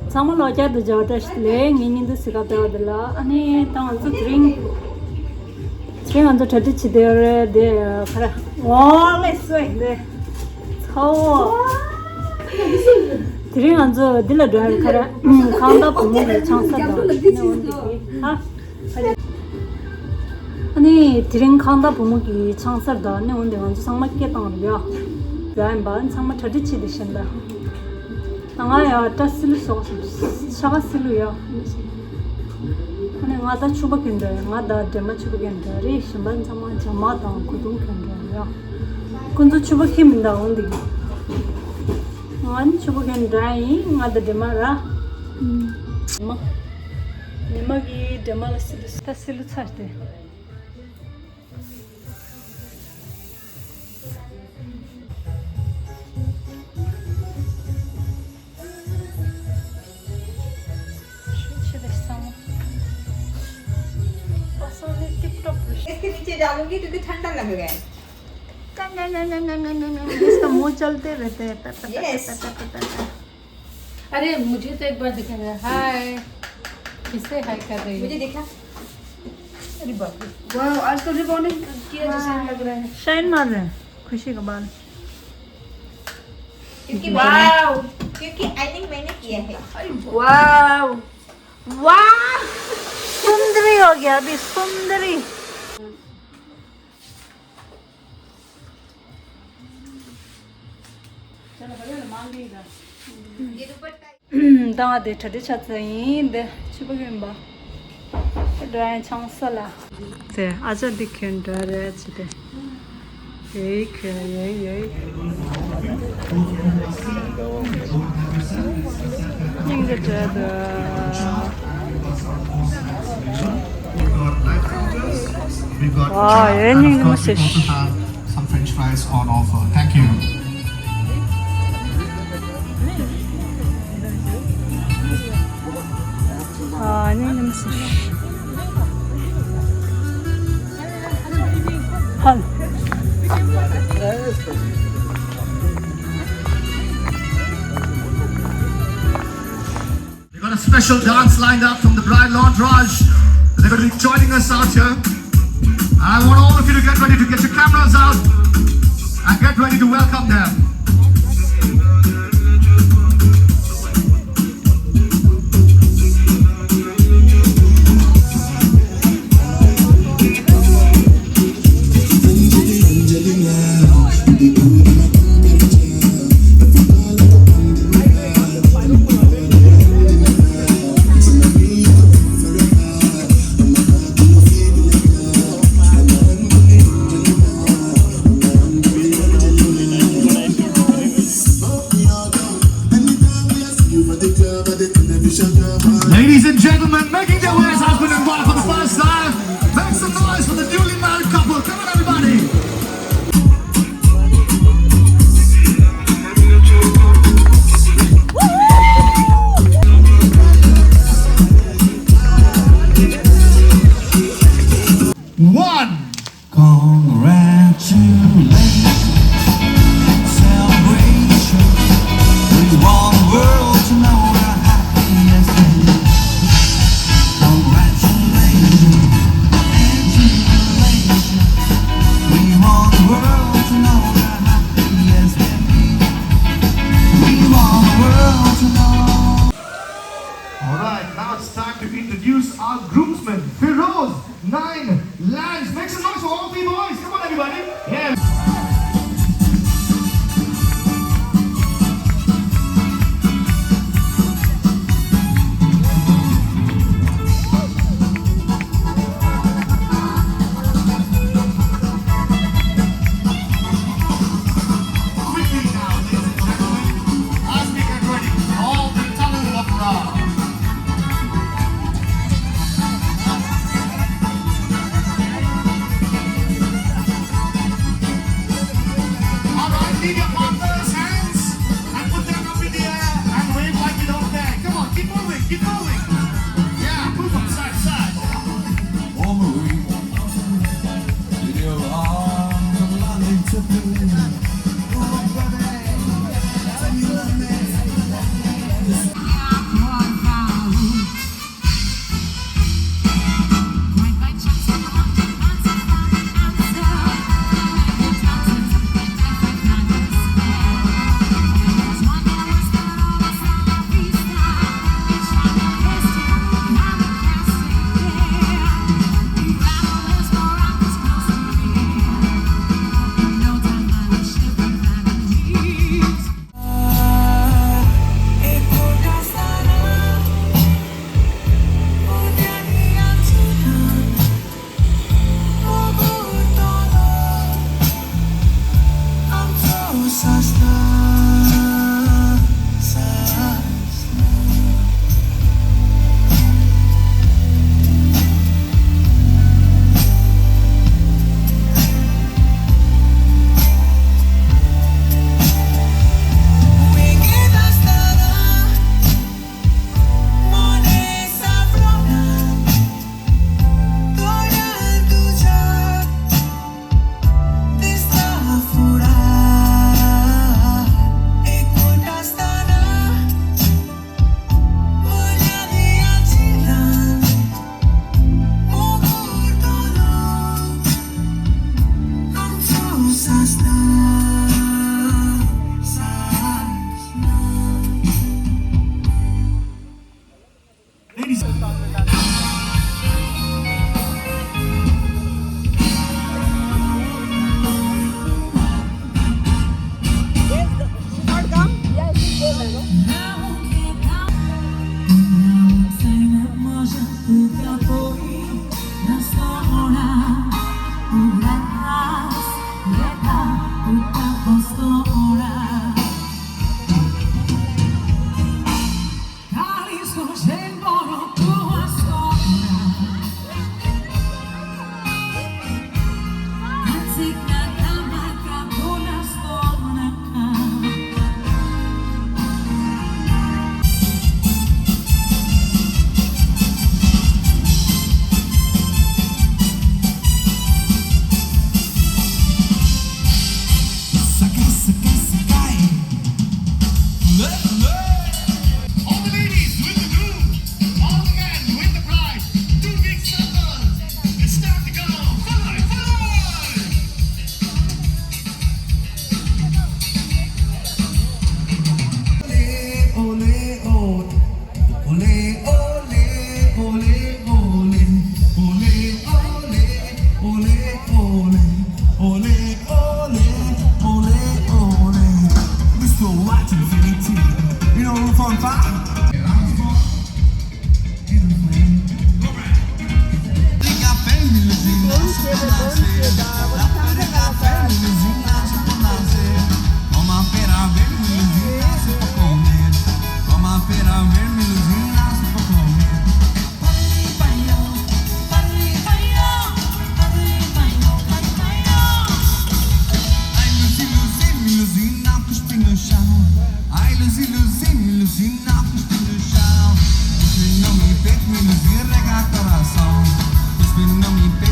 Sama loja do jota shle ngini do sigata wadala ani tanzo drink anzo thadi chidere de khara wale swag de so drink anzo dila drive khara khanda pumu de changsa da ha ani drink khanda pumu ki changsa da ne onde anzo sangma ke tang ya ran ban sangma thadi chidishinda 나야 따스를 써 샤가스루야 아니 나다 추바긴데 나다 데마 추바긴데 리 심반 잠만 잠마다 고동 견데야 군도 추바힘다 온디 안 추바긴데 나다 데마라 니마기 데마스를 따스를 찾대 इसके नीचे डालूंगी क्योंकि ठंडा लगेगा इसका मुंह चलते रहते हैं अरे मुझे तो एक बार दिखेगा हाय किससे हाय कर रही है मुझे देखा अरे बाप रे वाह आज तो रिबॉन्डिंग किया जैसे लग रहा है शाइन मार रहे हैं खुशी का बाल क्योंकि वाव क्योंकि आइनिंग मैंने किया है वाव वाव सुंदरी हो गया अभी सुंदरी दादे ठडे छतई दे छुबगेंबा ड्राई चांसला ते आज दिखें ड्राई छते यही इंगे dry wow, we also have some French fries on offer. Thank you. We got a special dance lined up from the bridal entourage. They're going to be joining us out here. I want all of you to get ready to get your cameras out and get ready to welcome them. Não me peito, me ilumina, rega coração. Não me peito.